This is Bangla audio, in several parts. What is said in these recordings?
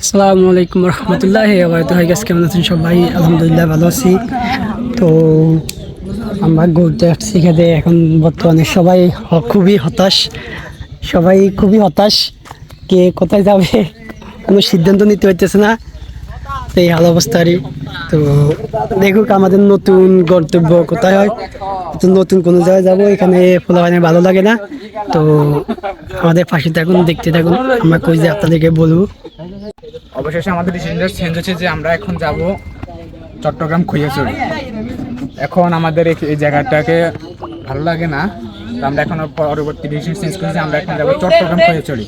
আসসালামু আলাইকুম রহমতুল্লাহি আজকে কেমন আছেন সবাই? আলহামদুলিল্লাহ ভালো আছি। তো আমরা ঘুরতে আসছি খেতে। এখন বর্তমানে সবাই খুবই হতাশ, কে কোথায় যাবে কোনো সিদ্ধান্ত নিতে পারতেছে না। তো এই হাল অবস্থারই। তো দেখুক আমাদের নতুন গন্তব্য কোথায় হয়, তো নতুন কোনো জায়গায় যাবো। এখানে পোলাপানের ভালো লাগে না। তো আমাদের পাশে থাকুন, দেখতে থাকুন, আমরা কই যে আপনাদেরকে বলবো। অবশেষে আমাদের ডিসিশনটা চেঞ্জ হচ্ছে যে আমরা এখন যাব চট্টগ্রাম খৈয়াছড়ি। এখন আমাদের এই জায়গাটাকে ভালো লাগে না, তো আমরা এখন পরবর্তী ডিসিশন চেঞ্জ করেছি, আমরা এখন যাব চট্টগ্রাম খৈয়াছড়ি।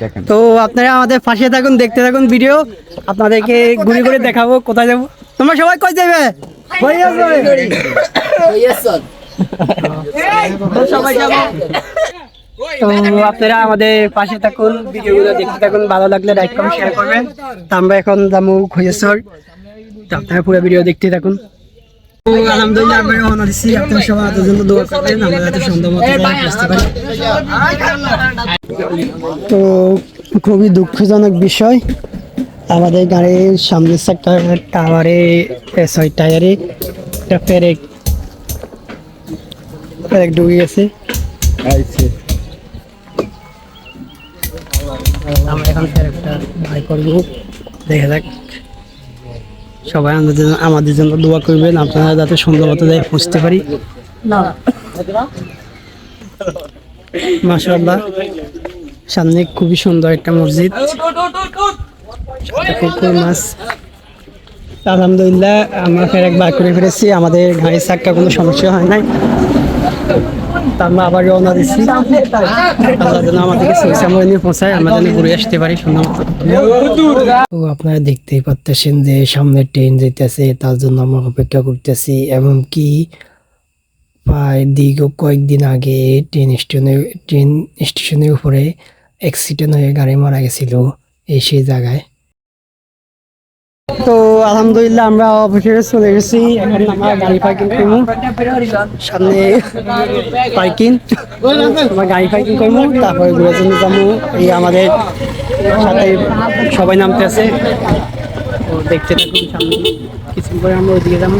দেখেন, তো আপনারা আমাদের পাশে থাকুন, দেখতে থাকুন ভিডিও। আপনাদেরকে ঘুরে ঘুরে দেখাবো কোথায় যাবো। তোমরা সবাই কই যাবে? সবাই যাবো। তো আপনারা আমাদের পাশে থাকুন, ভিডিওগুলো দেখতে থাকুন, ভালো লাগলে লাইক কমেন্ট শেয়ার করবেন। তো আমরা এখন যাবো খৈয়াছড়ি। তো আপনারা পুরো ভিডিও দেখতে থাকুন। তো আলহামদুলিল্লাহ আমরা রওনা দিচ্ছি। আপনারা সবাই আমাদের জন্য দোয়া করবেন, আমরা যাতে সুন্দর মতো বুঝতে পারি। তো খুবই দুঃখজনক বিষয়, আমাদের গাড়ির সামনের টায়ারে একটা পেরেক ঢুকে গেছে। আমরা এখন পেরেকটা বাই করবো, দেখা যাক। সবাই আমাদের জন্য দোয়া করবেন, আপনারা যাতে সুন্দর মতো পৌঁছতে পারি। মাশাআল্লাহ, সামনে খুবই সুন্দর একটা মসজিদ, মাছ। আলহামদুলিল্লাহ আমরা ফের একবার করে ফিরেছি, আমাদের গাড়ির চাক্কা কোনো সমস্যা হয় নাই। আমরা আবার রওনা দিচ্ছি, আল্লাহ যেন আমাদেরকে সুইসামরে নিয়ে পৌঁছায়, আমরা যেন ঘুরে আসতে পারি সুন্দর মতো। তো আপনারা দেখতেই পাচ্ছেন যে সামনে ট্রেন যেতেছে, তার জন্য আমরা অপেক্ষা করতেছি। এমনকি প্রায় দীর্ঘ কয়েকদিন আগে ট্রেন স্টেশনের উপরে অ্যাক্সিডেন্ট হয়ে গাড়ি মারা গেছিল সেই জায়গায়। তো আলহামদুলিল্লাহ আমরা অবশেষে চলে গেছি। এখন আমরা গাড়ি পার্কিং করবো, সামনে পার্কিং, আমরা গাড়ি পার্কিং করবো, তারপরে ঘুরে জন্য যাবো। এই আমাদের সাথে সবাই নামতে আছে, তো দেখতে থাকুন। সামনে কিছু করে আমরা ওইদিকে যাবো।